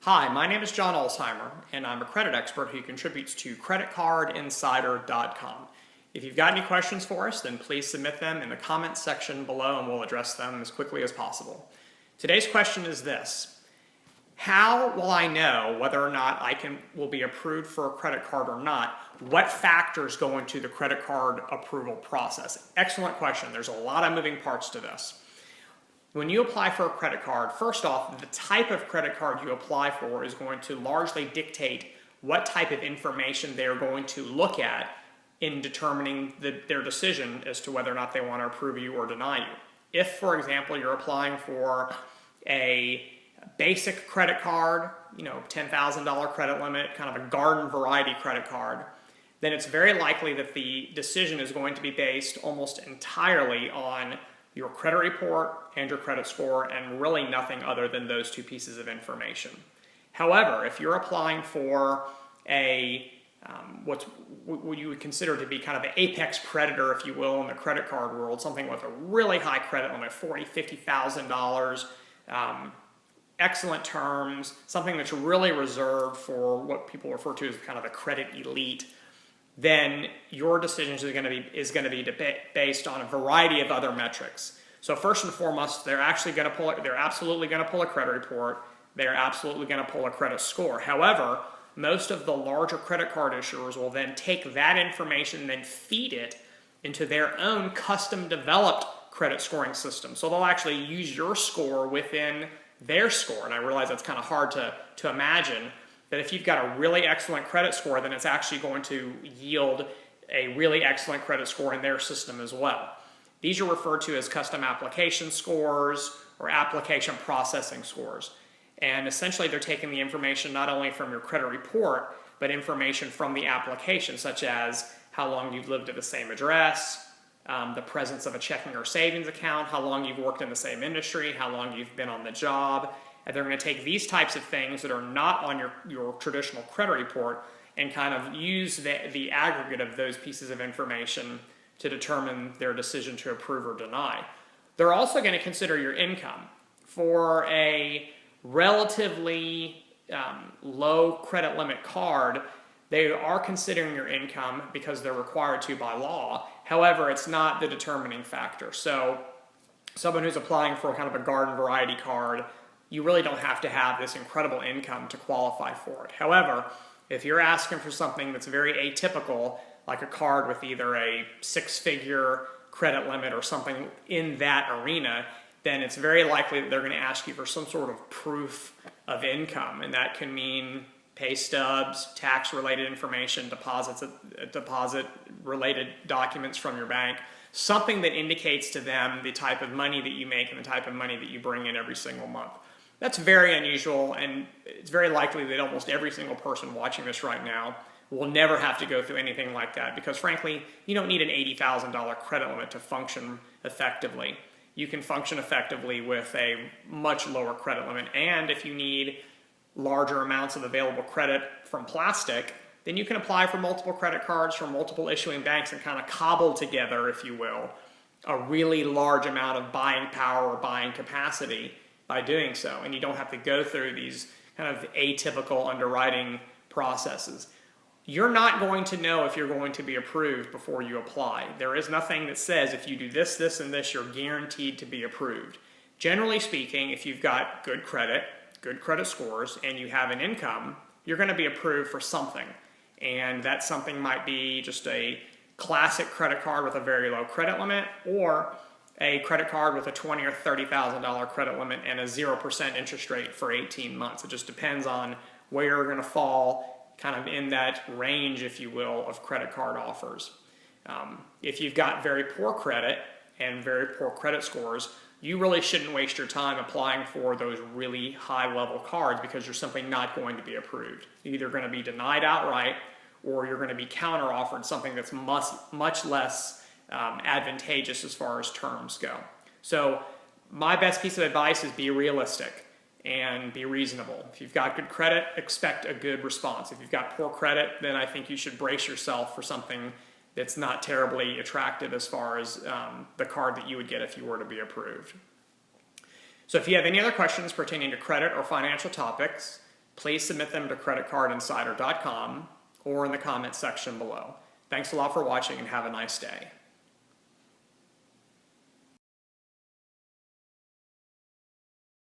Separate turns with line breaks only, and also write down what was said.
Hi, my name is John Alzheimer, and I'm a credit expert who contributes to creditcardinsider.com. If you've got any questions for us, then please submit them in the comments section below and we'll address them as quickly as possible. Today's question is this: how will I know whether or not will be approved for a credit card or not? What factors go into the credit card approval process? Excellent question. There's a lot of moving parts to this. When you apply for a credit card, first off, the type of credit card you apply for is going to largely dictate what type of information they're going to look at in determining their decision as to whether or not they want to approve you or deny you. If, for example, you're applying for a basic credit card, $10,000 credit limit, kind of a garden variety credit card, then it's very likely that the decision is going to be based almost entirely on your credit report and your credit score, and really nothing other than those two pieces of information. However, if you're applying for what you would consider to be kind of an apex predator, if you will, in the credit card world, something with a really high credit limit, $40,000, $50,000, excellent terms, something that's really reserved for what people refer to as kind of the credit elite, then your decision is going to be based on a variety of other metrics. So first and foremost, they're absolutely going to pull a credit report. They're absolutely going to pull a credit score. However, most of the larger credit card issuers will then take that information and then feed it into their own custom developed credit scoring system. So they'll actually use your score within their score. And I realize that's kind of hard to imagine, that if you've got a really excellent credit score, then it's actually going to yield a really excellent credit score in their system as well. These are referred to as custom application scores or application processing scores. And essentially they're taking the information not only from your credit report, but information from the application, such as how long you've lived at the same address, the presence of a checking or savings account, how long you've worked in the same industry, how long you've been on the job. And they're going to take these types of things that are not on your traditional credit report and kind of use the aggregate of those pieces of information to determine their decision to approve or deny. They're also going to consider your income. For a relatively low credit limit card, they are considering your income because they're required to by law. However, it's not the determining factor. So someone who's applying for kind of a garden variety card, you really don't have to have this incredible income to qualify for it. However, if you're asking for something that's very atypical, like a card with either a six-figure credit limit or something in that arena, then it's very likely that they're going to ask you for some sort of proof of income. And that can mean pay stubs, tax-related information, deposit-related documents from your bank, something that indicates to them the type of money that you make and the type of money that you bring in every single month. That's very unusual, and it's very likely that almost every single person watching this right now will never have to go through anything like that, because frankly, you don't need an $80,000 credit limit to function effectively. You can function effectively with a much lower credit limit, and if you need larger amounts of available credit from plastic, then you can apply for multiple credit cards from multiple issuing banks and kind of cobble together, if you will, a really large amount of buying power or buying capacity by doing so, and you don't have to go through these kind of atypical underwriting processes. You're not going to know if you're going to be approved before you apply. There is nothing that says if you do this, this, and this, you're guaranteed to be approved. Generally speaking, if you've got good credit scores, and you have an income, you're going to be approved for something. And that something might be just a classic credit card with a very low credit limit, or a credit card with a $20,000 or $30,000 credit limit and a 0% interest rate for 18 months. It just depends on where you're going to fall kind of in that range, if you will, of credit card offers. If you've got very poor credit and very poor credit scores, you really shouldn't waste your time applying for those really high-level cards, because you're simply not going to be approved. You're either going to be denied outright, or you're going to be counter-offered something that's much less advantageous as far as terms go. So my best piece of advice is be realistic and be reasonable. If you've got good credit, expect a good response. If you've got poor credit, then I think you should brace yourself for something that's not terribly attractive as far as the card that you would get if you were to be approved. So if you have any other questions pertaining to credit or financial topics, please submit them to creditcardinsider.com or in the comments section below. Thanks a lot for watching and have a nice day.